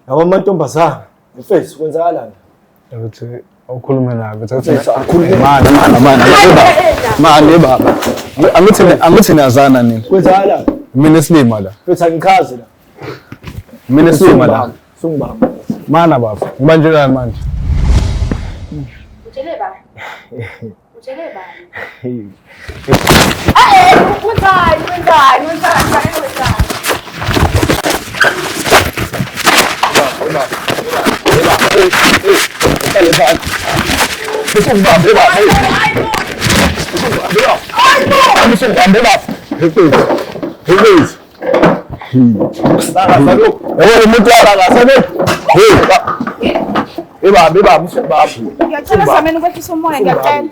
Yabo amantombazana, mfethu kwenzakalani? Ukuthi ukhulume nabi Manje baba. Angithi niyazana nini? kwenzakalani? Mina esilima la. Mfethu angichaze la. Mina esilima la. Sungibamba. Mana baba. Ngibanjelani manje? Utshele baba. Utshele baba. Wenzani? Ngiyacela sameni ukwehlisa umoya, ngiyacela.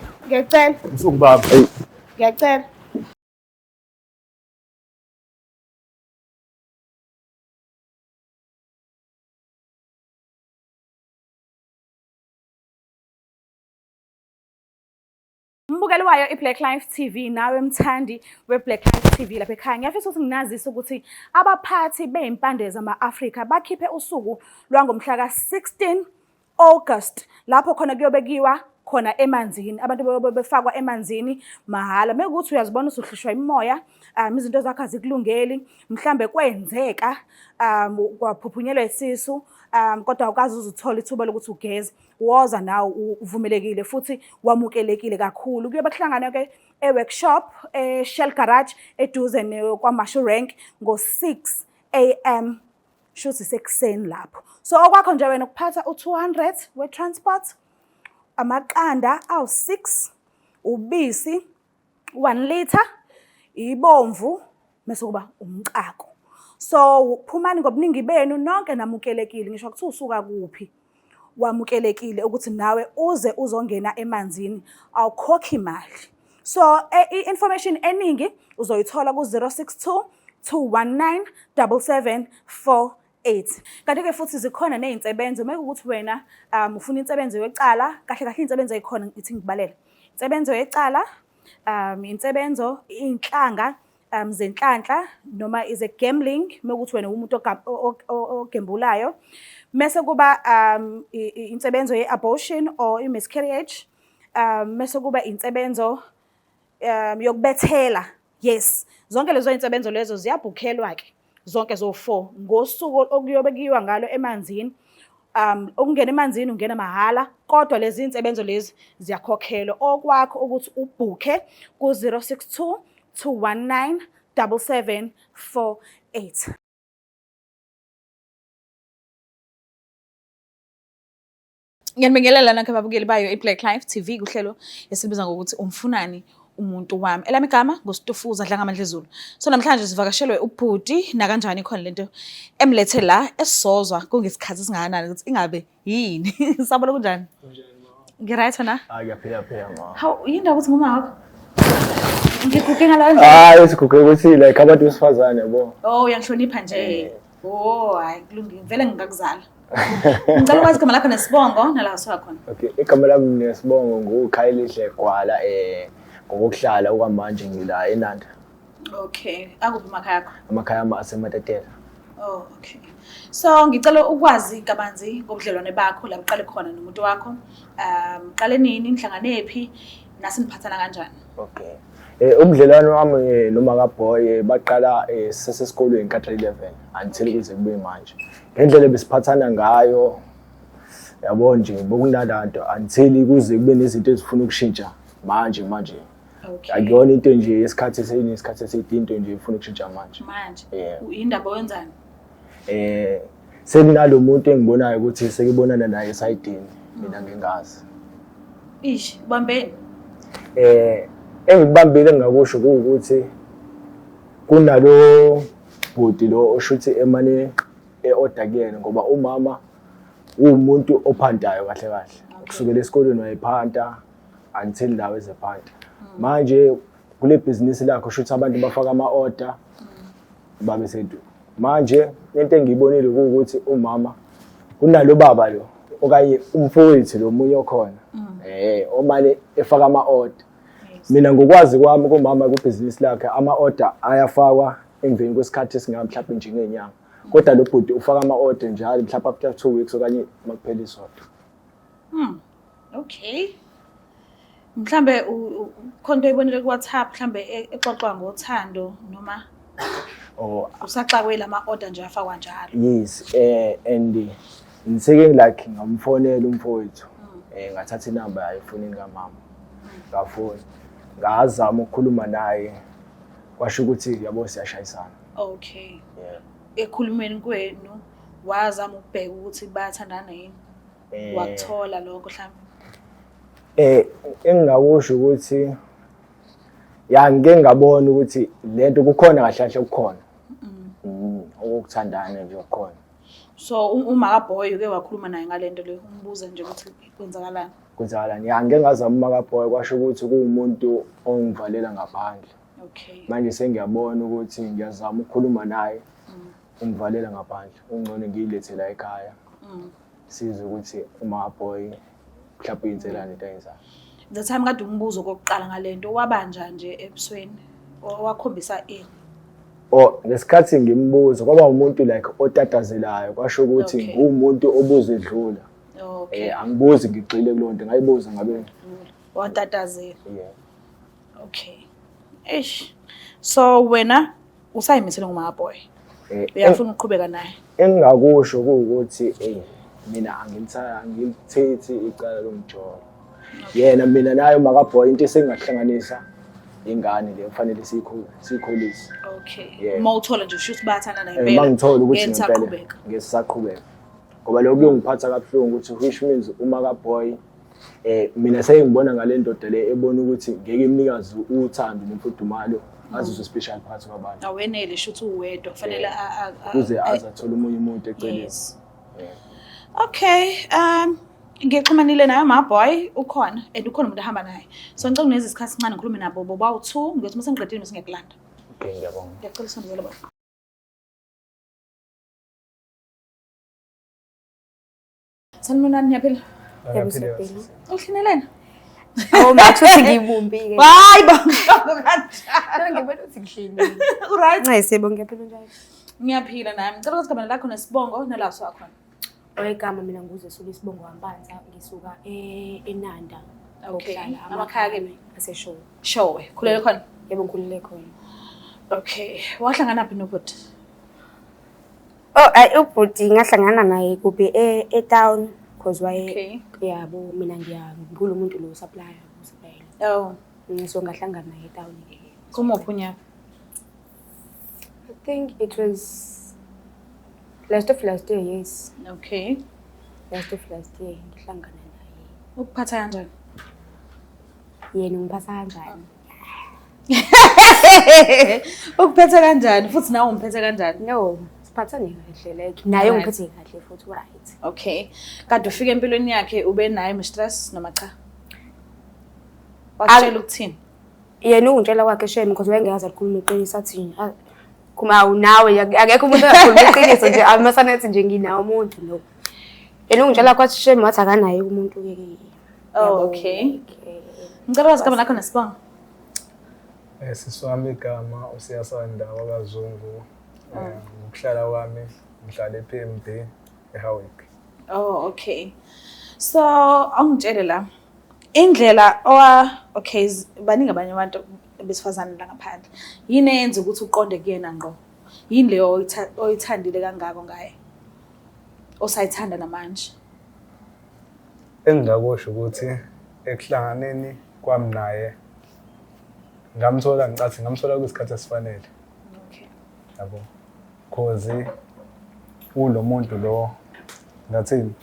Mbukeli wayo iBlack Life TV nawe mthandi weBlack Life TV lapha ekhaya. Ngiyafisa ukuthi nginazise ukuthi abaphathi bezimpande zama-Afrika bakhiphe usuku lwangomhla ka-16 August lapho khona kuyobekiwa khona emanzini, abantu befakwa emanzini mahhala. Mekuthi uyazibona usuhlushwa imoya, izinto zakho azikulungeli, mhlambe kwenzeka kwaphuphunyelwa isisu, kodwa awukazi uzuthola ithuba lokuthi ugeze, woza nawe uvumelekile futhi wamukelekile kakhulu. Kuyobe kuhlangana ke e-workshop Shell Garage eduze kwaMashu Rank ngo-6 AM shuthi sekuseni lapho. So okwakho nje wena ukuphatha u200 we-transport, amaqanda awu6, ubisi 1 liter, ibomvu bese kuba umqako. So phumani ngobuningi benu nonke namukelekile, ngisho ukuthi usuka kuphi wamukelekile ukuthi nawe uze uzongena emanzini, awukhokhi imali. So i-information eningi uzoyithola ku-062 219 7748. Kanti ke futhi zikhona nezinsebenzo mekuthi wena ufuna insebenzo yecala, kahle insebenzo ezikhona ngithi ngibalela. Insebenzo yecala, insebenzo inhlanga zenhlanhla noma is a gambling mekuthi wena umuntu ogembulayo. Mase kuba insebenzo ye-abortion or i-miscarriage, mase kuba insebenzo yokubethela. Yes, zonke lezo insebenzo lezo ziyabhukhelwa ke. Zonke zo4 ngosuku okuyobekiwa ngalo emanzini. Ukungena emanzini ungena mahhala, kodwa lezi insebenzo lezi ziyakhokhelwa. Okwakho ukuthi ubhuke ku-062 219 7748. Ngiyanibingelela nonke ababukeli bayo iBlack Life TV kuhlelo esibiza ngokuthi umfunani umuntu wami. Elami igama nguStufuza Dlangamandla Zulu. So namhlanje sivakashelwe ubhuti na kanjani khona lento emlethe la esizozwa kungesikhathi singakanani ukuthi ingabe yini. Sabona kunjani? Ngiright na? Ngiyaphila ma. How yindaba ukuthi ngoma wakho? Ngikuke ngala. Esikuke ukuthi like abantu besifazane yabo. Oh, uyangihlonipha nje. Oh, hayi kulungile. Vele ngingakuzala. Ngicela ukwazi igama lakho nesibongo nala usuka khona. Okay, igama lami nesibongo nguKhayelihle Gwala ngokuhlala okwamanje ngila eNanda. Okay, akuphi emakhaya akho? Amakhaya ama asematatela. Oh, okay. So ngicela ukwazi kabanzi ngobudlelwane bakho la uqale khona nomuntu wakho. Qale nini nihlangane phi nasiniphathana kanjani? Okay. Ubudlelwane wami noma kaBoy baqala sesesikolweni ka-grade 11 until kuze kube manje. Ngendlela besiphathana ngayo yabo nje bokunalento until kuze kube nezinto ezifuna ukushintsha manje. Okay. Akuyona into nje isikhathi esidinto nje ifuna ukushintsha manje. Indaba wenzani? Sekunalo muntu engibonayo ukuthi sekibonana naye esayidini mina ngingazi. Ish, bambeni. Engibambile ngakusho ukuthi kunalo bhuti lo oshuthi emane eorder kuyena ngoba umama umuntu ophantayo kahle. Kusukela esikoleni wayephanta until lawo ezephanta. Manje kule business lakho shuthi abantu bafaka ama-order babe sedu. Manje into engiyibonile ukuthi umama kunalo baba lo okanye umfowethu lo munye okhona omane efaka ama-order. Mina ngokwazi kwami kumama ku business lakhe ama-order ayafakwa emveni kwesikhathi esingabe mhlawumbe nje ngenyanga. Kodwa lo bhuti ufaka ama-order njalo mhlawumbe after 2 weeks okanye makuphela isonto. Okay. Mhlambe khonto oyibonile ku-WhatsApp mhlambe exoxwa ngothando noma usaxakwe lama-order nje afakwa njalo. Yes, and ngiseke like ngamfonela umfowethu. Ngathatha inamba yayo efonini kamama. Ngafona. Ngazama ukukhuluma naye. Kwasho ukuthi yabo siyashayisana. Okay. Yeah. Ekhulumeni kwenu wazama ukubheka ukuthi bayathandana yini? Wakuthola lokho mhlambe. Engingakusho ukuthi ngeke ngabona ukuthi lento kukhona kahle kahle kukhona. Ukuthandana nje kukhona. So uMakaBoy uke wakhuluma naye ngalento le umbuza nje ukuthi kwenzakalani. Kwenzakalani? Ngeke ngazama uMakaBoy kwasho ukuthi kuwumuntu ongivalela ngaphandle. Okay. Manje sengiyabona ukuthi ngiyazama ukukhuluma naye. Ungivalela ngaphandle. Ungcono ngiyilethe la ekhaya. Size ukuthi uMakaBoy mhlawumbe uyinselane into ayenzayo. The time kade umbuzo kokuqala ngalento wabanja nje ebusweni wakhombisa ini. Ngesikhathi ngimbuza kwaba umuntu like otatazelayo kwasho ukuthi ngumuntu obuza edlula. Okay. Angibuzi ngigcile kulonto ngayibuza ngabe watatazela. Yeah. Okay. So wena usayimisele nguMakaBoy. Uyafuna ukuqhubeka naye. Engingakusho ukuthi mina angilithethi icala lomjolo. Yena mina naye uMakaBoy into esengahlanganisa ingane le kufanele siyikhulise. Okay. Mawuthola nje usho ukuthi bayathandana impela. Mangithola ukuthi ngempela ngesaqhubeka. Ngoba lokho kuyongiphatha kabuhlungu ukuthi which means uMakaBoy mina sengibona ngale ndoda le ebona ukuthi ngeke imnikazi uthando nemfudumalo azizwe special part kwabantu. Awenele shothi uwedwa kufanele kuze azathola umunye umuntu eceleni. Okay, ngixhumanile naye uMakaBoy ukhona and ukhona umuntu ahamba naye. So ngicela uneze isikhathi sincane ngikhulume nabo bobawu2 ngiyothi mase ngiqedile bese ngiyakulanda. Okay, ngiyabonga. Ngiyacela sondela baba. Sanibonani ngiyaphila. Yabusephila. Uhlinelena? Mathuthi ngibumbi ke. Hayi bangishoko kanjani. Ngibona ukuthi ngishini. Right. Ngiyasebo ngiyaphila njalo. Ngiyaphila nami. Ngicela ukuthi igama lakho nesibongo nala sakhona. Oyegama mina nguZesulu isibongo wampanza ngisuka eNanda. Okay. Amakhaya ke aseshowe. Showe. Khulele khona. Yebo ngikhulele khona. Okay. Wahlangana phi nobhuti? Ubhuti ngahlangana naye kuphi town because waye yabo mina ngikulo umuntu lo supplier. Oh. So ngahlangana naye town ke. Kumuphi unyaka? I think it was last year, yes. Okay. Last year ngihlangana naye. Ukuphatha kanjani? Yena ungiphatha kanjani? Ukuphatha kanjani futhi nawe umphethe kanjani? No, siphathane kahle like naye ungiphethe kahle futhi right. Okay. Kade ufika empilweni yakhe ube naye stress noma cha? Watshela ukuthini? Yena ungitshela kwakhe shame because wayengazi ukukhuluma iqiniso athi kuma unawe akekho umuntu oyakhuluma iqiniso nje amasanethi nje nginawo umuntu lo. Yena ungitshela kwathi shame wathi akanaye umuntu ke. Oh, okay. Ngicela wazi igama lakho nesibongo. Siswami igama uSiyasanda wakwaZungu. Ukuhlala kwami ngihlala ePMB eHowick. Oh, okay. So, angitshele la. Indlela okay, baningi abanye abantu besifazane la ngaphandle. Yini yenza ukuthi uqonde kuyena ngqo? Yini leyo oyithandile kangako ngaye? Osayithanda namanje. Engingakusho ukuthi ekuhlanganeni kwami naye ngamthola kwisikhathi esifanele. Okay. Yabo. Cause ulo muntu lo ngathini?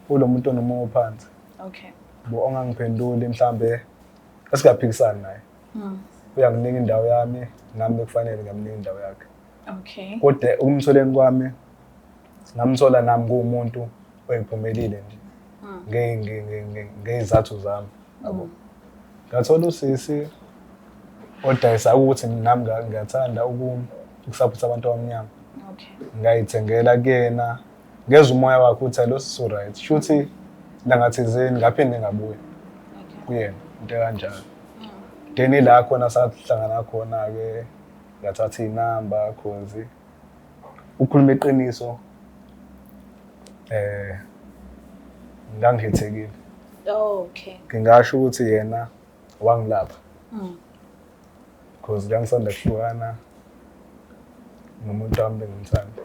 Ulo muntu onomoya ophansi. Okay. Bo ongangiphenduli mhlambe esingaphikisani naye. Uyanginika indawo yami nami kufanele ngamnika indawo yakhe. Okay. Kodwa ukumtholeni kwami ngamthola nami kuumuntu oyiphumelile nje. Ngezathu zami. Yabo. Ngathola usisi odayisa ukuthi nami ngiyathanda ukusupport abantu abamnyama. Okay. Ngayithengela kuyena ngeza umoya wakhe uthi lo so right. Shuthi la ngathizeni ngaphinde ngabuya. Kuyena into kanjalo. Then la khona sahlangana khona ke ngathatha inamba cause Ukukhuluma iqiniso ngangikhethekile. Oh, okay. Ngingasho ukuthi yena wangilapha. Because ngangisanda kuhlukana nomuntu wami bengimthanda.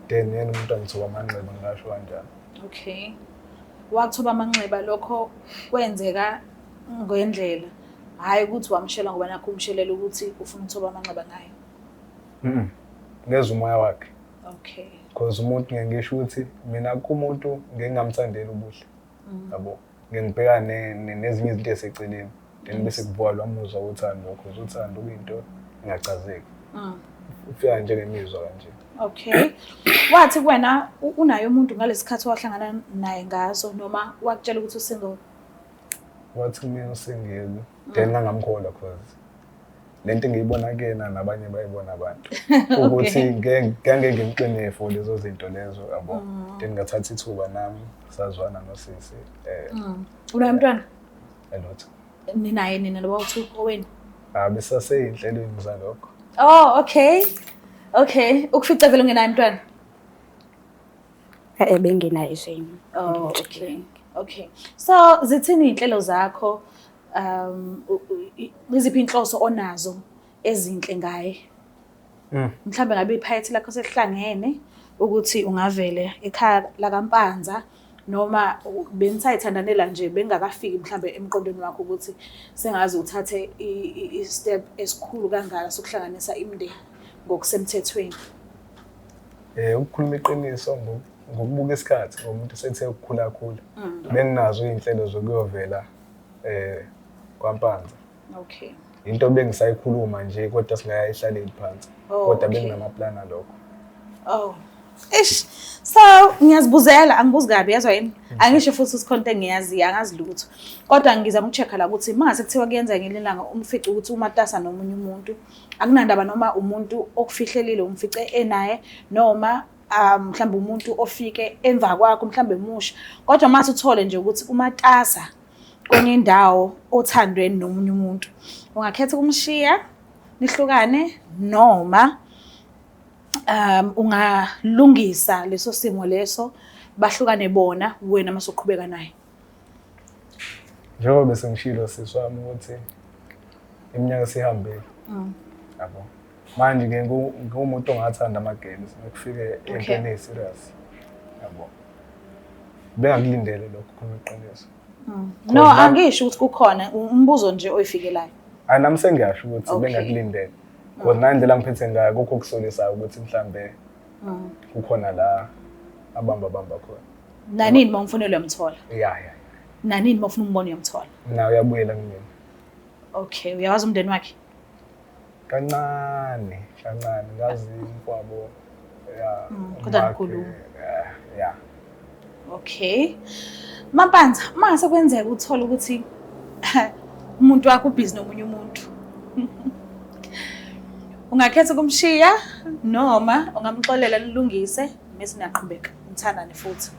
Then yena umuntu angithuba amanxeba ngisho kanjalo. Okay. Wathuba amanxeba lokho kwenzeka ngendlela. Hayi ukuthi wamshela ngoba nakho umshelela ukuthi ufuna ukuthoba amanxeba ngayo. Ngezwe umoya wakhe. Okay. Because umuntu ngisho ukuthi mina kumuntu ngingamthandela ubuhle. Yabo. Ngibhekane nezinye izinto eseceleni. Then bese kuvalwa umuzwa wothando because uthando kuyinto ingachazeki. Ufika nje ngemizwa kanje. Okay. Wathi kuwena unayo umuntu ngalesikhathi wahlangana naye ngaso noma wakutshela ukuthi usingle? Wathi mina usingle. Then ngangamkholwa because lento ngiyibona kuyena nabanye bayibona abantu. Ukuthi ngeke ngimqine for lezo zinto lezo yabo. Then ngathatha ithuba nami sazwana nosisi. Unayo umntwana? Elotho. Ninaye nina lo-2 owenu? Besaseyinhlelweni zalokho. Oh, okay. Okay. Ukufica vele ungenayo umntwana? Bengenayo shame. Oh, okay. Okay. So zithini inhlelo zakho iziphi inhloso onazo ezinhle ngaye? Mhlambe ngabe iphayethe lakho selihlangene ukuthi ungavele ekhaya la kaMpanza noma bengisayithandanela nje bengakafiki mhlambe emqondweni wakho ukuthi sengazi uthathe i-step esikhulu kangaka sokuhlanganisa imindeni ngokusemthethweni. Ukukhuluma iqiniso ngokubuka isikhathi ngomuntu sethe ukukhula kakhulu. Benginazo izinhlelo zokuyovela kwaMpanza. Okay. Into bengisayikhuluma nje kodwa singayihlaleli phansi. Kodwa benginamaplana lokho. Oh. Ish. So ngiyazibuzela angibuzi kabi yazwa yini? Angisho futhi usikhonto engiyazi angazi lutho. Kodwa ngizama ukuchecka la ukuthi mase kuthiwa kuyenza ngelilanga umfice ukuthi umatasa nomunye umuntu akunandaba noma umuntu okufihlelile umfice enaye noma mhlambe umuntu ofike emva kwakho mhlambe emusha. Kodwa mase uthole nje ukuthi umatasa kwenye indawo othandweni nomunye umuntu. Ungakhetha ukumshiya nihlukane noma ungalungisa leso simo leso bahlukane bona wena mase uqhubeka naye. Njengoba bese ngishilo siswami ukuthi iminyaka sihambile. Yabo. Manje ke ngumuntu ongathanda ama-games ukufike entweni serious. Yabo. Bengakulindele lokho khona iqiniso. No, angisho ukuthi kukhona umbuzo nje oyifikelayo. Hayi nami sengiyasho ukuthi bengakulindele. Kodwa nandlela ngiphethe ngayo kokho kusolisayo ukuthi mhlambe kukhona la abamba khona. Nanini mawufunela uyamthola? Yeah. Nanini mawufuna umbona uyamthola? Na uyabuyela kumina. Okay, uyawazi umndeni wakhe? Kancane ngazi kwabo. Yeah. Kodwa nkulu. Yeah. Okay. Mapanza, mase kwenzeka uthola ukuthi umuntu wakho ubhizi nomunye umuntu. Ungakhetha ukumshiya noma ungamxolela nilungise bese niyaqhubeka nithandane futhi.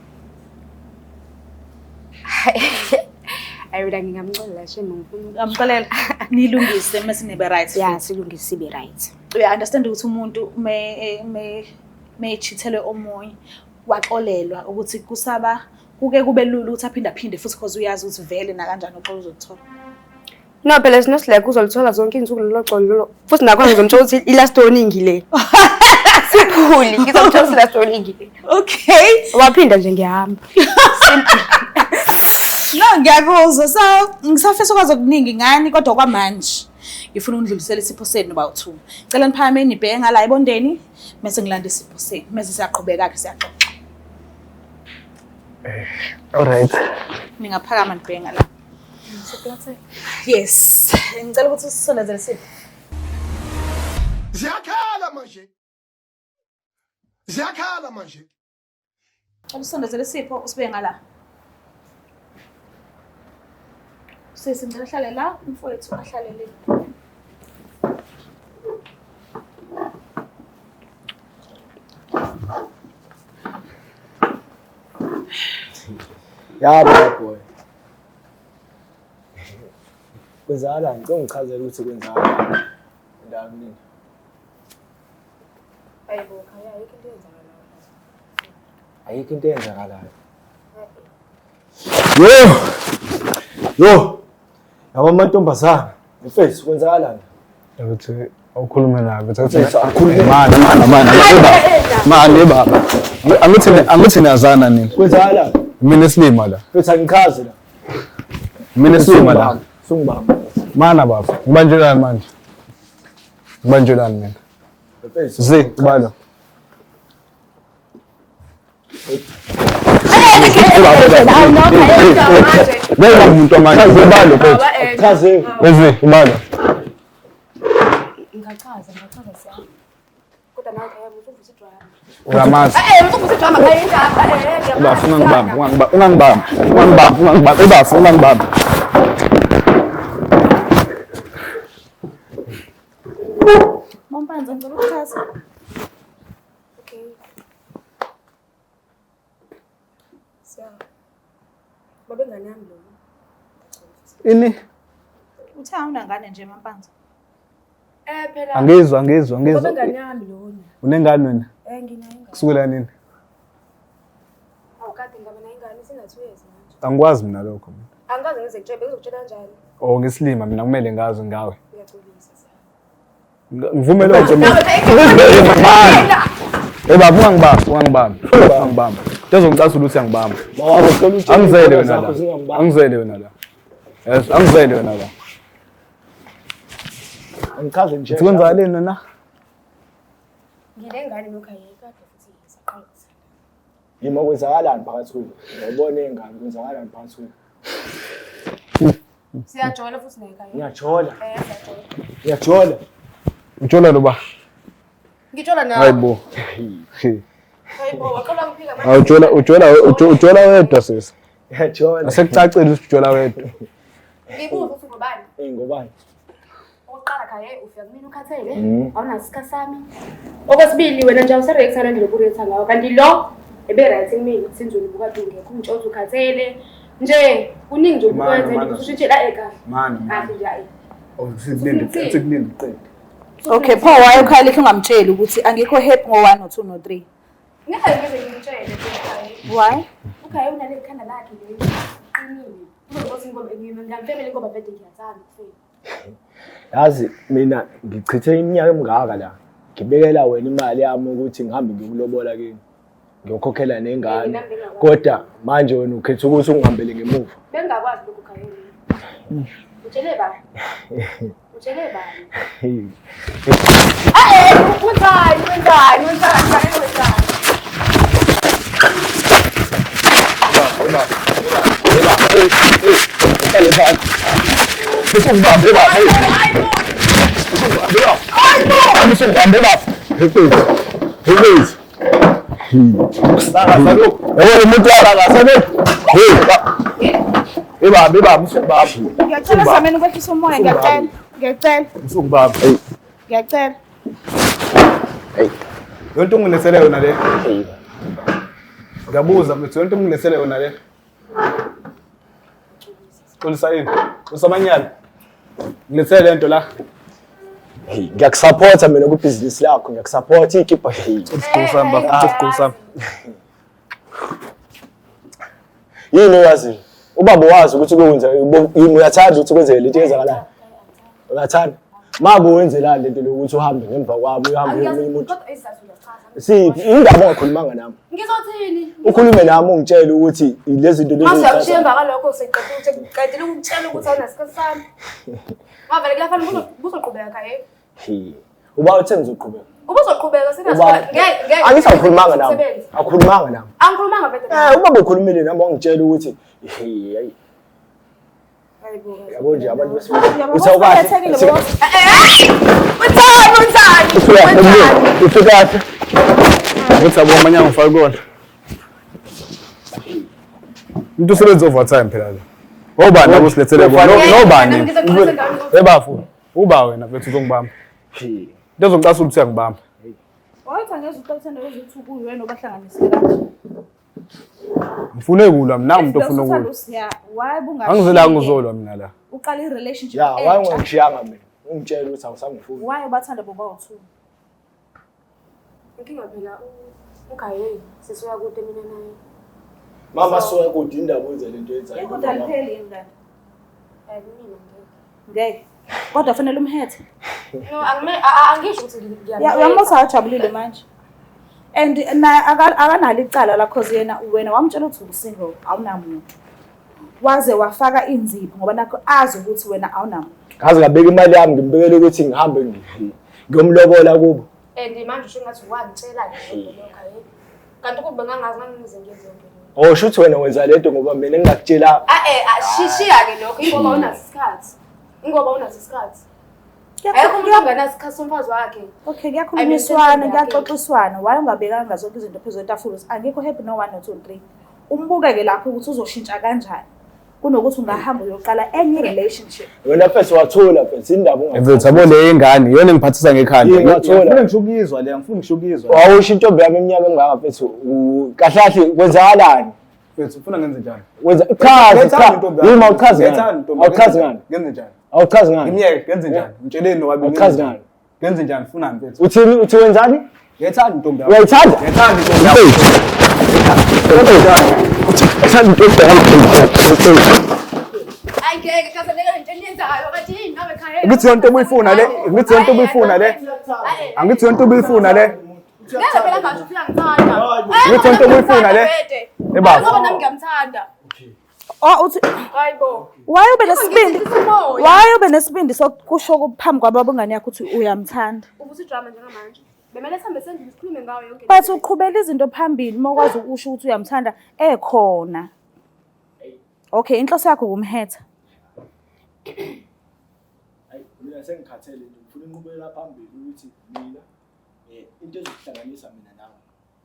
Ayida ngingamxolela shame ngifuna Ngamxolela nilungise bese nibe right. Yeah, silungise sibe right. Uya understand ukuthi umuntu me chithelwe omoya waxolelwa ukuthi kusaba kuke kube lula ukuthi aphinde futhi because uyazi ukuthi vele na kanjani uxolo uzothola. No, phela sinosileke uzolithola zonke insuku lelo xolo futhi nakhona ngizomthola ukuthi ilast warning le. Siphuli ngizomthola ukuthi ilast warning le. Okay. Waphinda nje ngiyahamba. No, ngiyakuzwa. So ngisafisa ukwazi okuningi ngani kodwa kwamanje ngifuna undlulisela isipho senu noba u2. Cela niphakame nibheke ngala ebondeni bese ngilanda isipho senu bese siyaqhubeka ke siyaxoxa. All right. Ningaphakama nibheke ngala. Yes. Ngicela ukuthi usisondezele isipho. Ziyakhala manje. Usondezele isipho usibeke ngala. Sisi ngicela hlale la umfowethu ahlale le. Yabo boy. Kwenzala ngicela ngichazele ukuthi kwenzala. Ndawuni. Ayibo khaya ayikho into eyenzakalayo. Yo yabo amantombazana mfethu kwenzakalani ukuthi awukhulume nabi Mfethu, akhulume. mani baba angithi niyazana nini kwenzakalani mina esilima la mfethu angichaze la mina esilima la sungibamba mana baba ngibanjelani manje ngibanjelani mina mfethu balo Beka umuntu amanje balo mfethu chaze balo Ngichaza siya. Kodwa nawe uzovusa drama. uyamazi Uzovusa drama kayenzaba bafuna ungangibamba ebafuna ungangibamba Mompanzo ngicela ukuchaza. Okay. Siya. Babe ngani yami lo. ini Uthe awunangane nje Mompanzo. Phela. angizwa Babe ngani yami lo. unengane wena Nginayo ingane. kusukela nini Awukade ngaba nayo ingane sinathi uyeza manje. angikwazi mina lokho Angikaze ngize ngitshebe ngizokutshela kanjani. oh ngesilima mina kumele ngazi ngawe Ngiyaxolisa siya. ngivumele nje mina baba ungangibamba tezongicasula ukuthi angibamba mawabo cela utshele angizele izindaba wena zakho la zingangibamba. angizele wena la yes angizele wena la angichaze nje sikwenzakaleni wena Ngilengane nokhayeka futhi saqala. yima kwenzakalani phakathi kwenu ngiyabona ingane kwenzakalani phakathi kwenu Siyajola futhi nekhaya. ngiyajola Siyajola. ngiyajola utshola lo ba Ngitshola nawe. hayibo Hayibo waqala ukuphika utshola wedwa sisi ngiyajola asekucacile ukuthi utshola wedwa Ngibuza ukuthi ngobani? ngobani Oqala khaya ufika kumina ukhathele, awunasikha sami. Okwesibili wena nje awusereact ngendlela oburetha ngayo kanti lo ebe right kumina sinzweni bukade ungekho umtshoza ukhathele. Nje kuningi nje ukwenza usushintshela ekhaya. Kahle nje ayi. sikulinde uqede Okay, Pho why ukhalike ungamtsheli ukuthi angikho happy ngo1 no 2 no 3. Ngeke ngize ngimtshele ekhaya. Why? Ukhaya unale ikhanda lakhe le. Qinile. Uzothi ngoba ngiyamfemele ngoba vele ngiyathanda kufeni. yazi mina ngichithe iminyaka emingaka la ngibekela wena imali yami ukuthi ngihambe ngikulobola kini ngiyokhokhela nengane kodwa manje wena ukhetha ukuthi ungihambele ngemuva Bengakwazi lokho khaya. Utshele bani? Utshele bani? Wenzani? Ngiyacela sameni ukwehlisa umoya ngiyacela. Ngiyacela. yonke ungilethele yona le ngiyabuza mfethu yonke ungilethele yona le xolisa yini usamanyala ngilethele lento la ngiyakusupporta mina kubhizinisi lakho ngiyakusupporta ikipa isiqusami bafuna isiqusami yini oyazi ubaba wazi ukuthi kwenza yini uyathanda ukuthi kwenzeke lento eyenzakalayo uyathanda mabe wenzelani lento lokuthi uhambe ngemva kwabo uhambe umuntu siphi indaba ongakhulumanga nami Ngizothini? ukhulume nami ungitshele ukuthi lezi zinto Mase uyashiya ngakalokho seqedile ukutshela ukuthi awunasikhathi sami. Ngavele kuyafanele uzoqhubeka khaya. uba uthe ngizoqhubeka Ubuzoqhubeka ngeke angisakhulumanga nami akhulumanga nami Angikhulumanga vele. ubaba ukhulumile nami wangitshela ukuthi hayi yabo nje abantu besifazane uthi awukwazi ufika ukuthi abomanyanga ufake kona umuntu usebenza overtime phela la obani abusilethele kona nobani ebafu uba wena mfethu uzongibamba into ezongicasula ukuthi uyangibamba Wathi angeze uqalisana ukuthi ukuyena obahlanganisile kanje. ngifune kulwa mina umuntu ofuna ukulwa Why bungashi? angizela ngizolwa mina la Uqala i-relationship. ya wayengishiyanga mina ungitshela ukuthi awusangifuni Why bathanda boba u2? Inkinga phela uGaye sisuka kude mina naye. Mama suka kude indaba wenza lento yenzayo. Kodwa alipheli ingane. Mina Ngeke. Kodwa fanele umhethe. no angisho ukuthi Uyambosa ajabulile manje. And na akanalo icala la cause wena wamtshela ukuthi usingle awunamuntu. Waze wafaka inzipho ngoba nakho azi ukuthi wena awunamuntu. Kaze ngabeka imali yami ngimbekele ukuthi ngihambe ngiyomlobola kubo. and manje usho ngathi wangitshela nje lokho Gaye. Kanti kube ngangazi ngize ngenze yonke. Oh shuthi wena wenza lento ngoba mina ngingakutshela. Shishiya ke lokho ingoba unaso isikhathi. Ayikho umuntu ongenaso isikhathi somfazi wakhe. Okay, kuyakhulunyiswana, kuyaxoxiswana. Why ungabekanga zonke izinto phezulu etafula? Angikho happy no 1 no 2 3. Umbuke lapho ukuthi uzoshintsha kanjani. Kunokuthi ungahamba uyoqala any relationship. Wena mfethu wathola mfethu indaba ungathi. Mfethu yabo le ingane iyona engiphathisa ngekhanda. Ngiyathola ngishukizwa le angifuni ngishukizwa. Awusho intombi yami eminyaka emingaka mfethu. Kahlahle kwenzakalani? Mfethu ufuna ngenze njani? Wenza chaza. Yima uchaza ngani? Awuchaza ngani? Ngenze njani? Awuchaza ngani? Ngiyeke ngenze njani? Mtsheleni nowabi Awuchaza ngani? Ngenze njani ufuna mfethu? Uthini uthi wenzani? Ngiyethanda intombi yakho. Uyayithanda? Ngiyethanda intombi yakho. Ayike kasaleka into enyenzayo bathi yini nawe Gaye. Ngithi yonke ubuyifuna le, ngithi yonke ubuyifuna le. Angithi yonke ubuyifuna le. Ngeke phela ngathi uyangithanda. Ngithi yonke ubuyifuna le. Ebaba. Ngoba nami ngiyamthanda. Oh uthi Hayibo. Why ube nesibindi sokusho kuphambi kwababongani yakho ukuthi uyamthanda. Ubuthi drama njengamanje. Bemele sihambe sendile sikhulume ngayo yonke. But uqhubela izinto phambili mawukwazi ukusho ukuthi uyamthanda ekhona. Okay, inhloso yakho kumhetha. Hayi, mina sengikhathele nje ngifuna inqubekela phambili ukuthi mina into ezokuhlanganisa mina nawe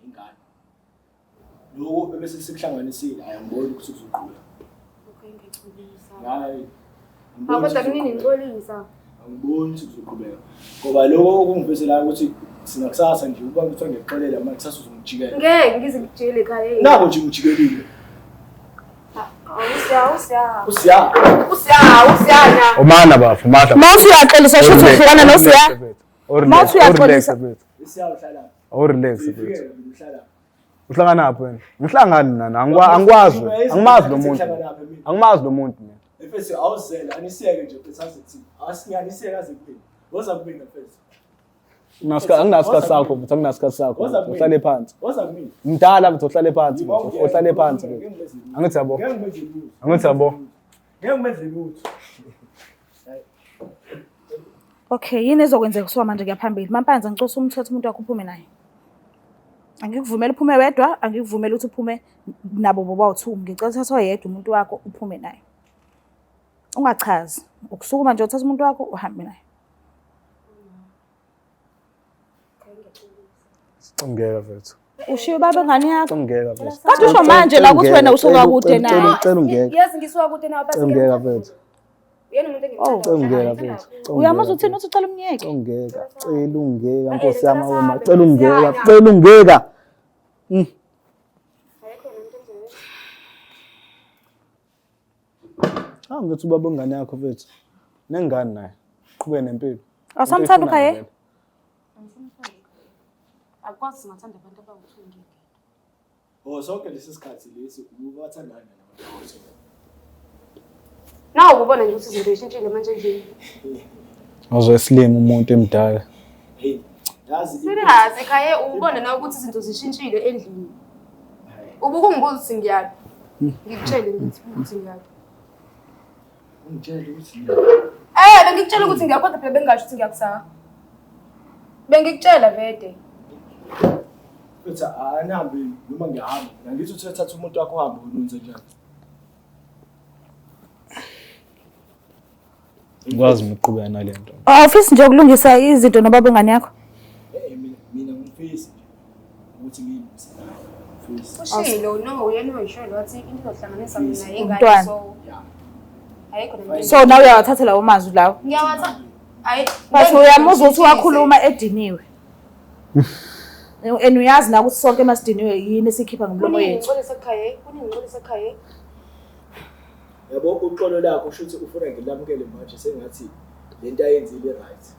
ingane. Lokho bese sikuhlanganisile ayangiboni ukuthi uzoqhubeka. Okay, ngiyacebisa. Hayi. Kodwa kunini ngixolisa. Angiboni ukuthi kuzoqhubeka. Ngoba lokho okungivesela ukuthi sina kusasa nje uba ngithiwa ngiyaqolela manje kusasa uzongijikela. Ngeke ngize ngijele Gaye. Nako nje ngijikelile. Usiyana. Umana bafu, mata. Mawuthi uyaxolisa shuthi uhlukana noSiya. Mawuthi uyaxolisa. Isiyahlala. Awurelax Ufike mfethu. ngihlala. Uhlangana naphi wena? Ngihlangani nana, angikwazi. Angimazi lo muntu. Angimazi lo muntu mina. Efese awuzela anisiyeke nje bese asithi asinyaniseke aze kuphela. Woza kumina efese. Anginasikhathi sakho mfethu, anginasikhathi sakho. Uhlale phansi. Woza kumina. Mdala mfethu uhlale phansi mfethu. Uhlale phansi mfethu. Angithi yabo. Angithi yabo. Ngeke ngimenze lutho. Okay, yini ezokwenzeka kusuka manje kuyaphambili? Mampanza ngicela umthetho umuntu wakho uphume naye. Angikuvumela uphume wedwa, angikuvumela ukuthi uphume nabo bobawu2. Ngicela uthathe oyedwa umuntu wakho uphume naye. Ungachazi. Ukusukuma nje uthatha umuntu wakho uhambe naye. Ngeke mfethu. Ushiye baba ngani yakho? Ngeke mfethu. Kanti usho manje la ukuthi wena usuka kude naye. Cela ungeke. Yes ngisuka kude nawe bese. Ngeke mfethu. Yena umuntu engimthanda. Ngeke mfethu. Uyamazi uthini uthi ucela umnyeke? Ngeke. Cela ungeke Nkosi yami uma. Cela ungeke. Cela ungeke. Ayikho nento enje. Ngithi ubaba ngane yakho mfethu. Nengane naye. Qhubeke nempilo. Asamthanda uKhaye? Akwazi singathanda abantu abawuthungi. Oh sonke lesi sikhathi lesi ubathandana nabantu abawuthanda. Nawu ubona nje ukuthi izinto zishintshile manje nje. Awuzwesilima umuntu emdala. Hey, yazi Sirazi Gaye ubona nawe ukuthi izinto zishintshile endlini. Ubukungibuza ukuthi ngiyaphi. Ngikutshele ngithi ukuthi ngiyaphi. ungitshela ukuthi Bengikutshela ukuthi ngiyakho phela bengasho ukuthi ngiyakusaka. Bengikutshela vede. futhi anahambe noma ngiyahamba ngithi uthatha umuntu wakho uhambe unenze njani. Ngikwazi ukuqhubeka nalento. Office nje ukulungisa izinto nobaba ngani yakho? Mina ngimfisi ukuthi ngiyimse ngifisi. Ushilo no yena uyishilo wathi into zohlanganisa mina ingane Umntwana. so. Ayikho nento. So nawe uyawathatha lawo mazwi lawo. Ngiyawatha. But uyamuzwa ukuthi wakhuluma ediniwe. And uyazi na ukuthi sonke masidiniwe yini esikhipha ngomlomo yethu. Kuningcolisa Gaye. Yabo uqolo lakho ushuthi ufuna ngilamukele manje sengathi lento ayenzile right.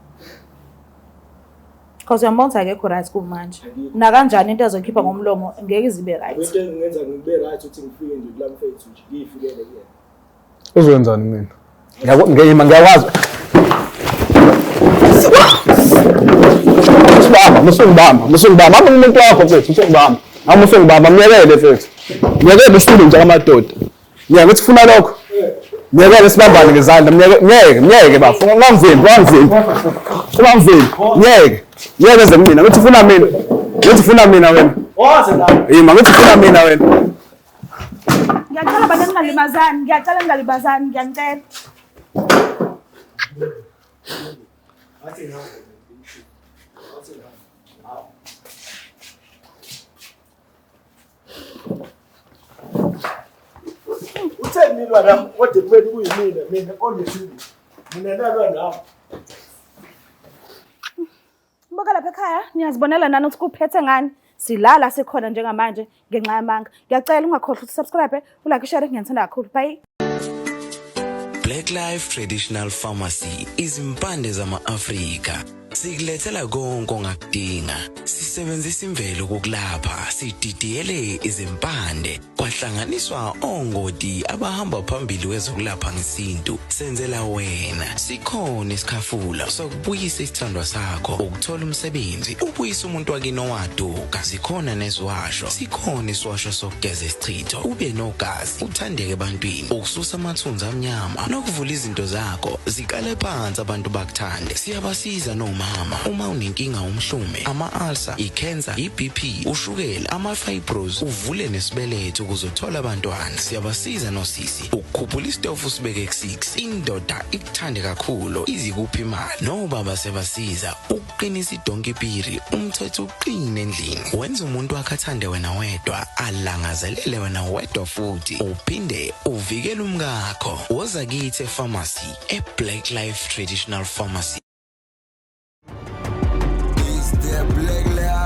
Because uyambona akekho right kumanje. Na kanjani into azokhipha ngomlomo ngeke izibe right. Into engenza ngibe right ukuthi ngifike nje kula mfethu nje ngiyifikele kuyena. Uzwenzani mina? Ngiyakwazi. Musungibamba. Mama umuntu wakho mfethu, musungibamba. Musungibamba, myekele mfethu. Myekele isitulo nje amadoda. Ngiyeke uthi ufuna lokho. Myekele sibambane ngezandla, myeke bafu. Ungangivimbi. Myeke ze mina. Uthi ufuna mina. Wena. Yima, uthi ufuna mina wena. Ngiyacela bani ningalibazani, ngiyacela. Utheni nilwa nami kodwa kumele kuyimina mina ongesini. Mina nalwa nami. Mboka lapha ekhaya niyazibonela nani ukuthi kuphethe ngani. Silala sikhona njengamanje ngenxa yamanga. Ngiyacela ungakhohlwa ukusubscribe, ulike, share ngiyithanda kakhulu. Bye. Black Life Traditional Pharmacy izimpande zama-Afrika. Sikulethela konke ongakudinga. Sisebenzisa imvelo ukulapha, sididiyele izimpande. Kwahlanganiswa ongoti abahamba phambili wezokulapha ngesintu. Senzela wena. Sikhona isikhafula sokubuyisa isithandwa sakho, ukuthola umsebenzi, ubuyisa umuntu wakini owaduka. Sikhona nezwasho. Sikhona iswasho sokugeza isichitho, ube nogazi, uthandeke ebantwini, ukususa amathunzi amnyama, nokuvula izinto zakho zikale phansi abantu bakuthande. Siyabasiza noma uma unenkinga umhlume, ama-ulcer, i-cancer, i-BP, ushukela, ama-fibros, uvule nesibeletho ukuzothola abantwana. Siyabasiza nosisi ukukhuphula isitofu sibeke ku-6, indoda ikuthande kakhulu izikuphi imali. Nobaba sebasiza ukuqinisa idonkipiri, umthetho uqine endlini. Wenza umuntu wakhe athande wena wedwa, alangazelele wena wedwa futhi, uphinde uvikele umkakho. Woza kithi epharmacy, eBlack Life Traditional Pharmacy. Black Life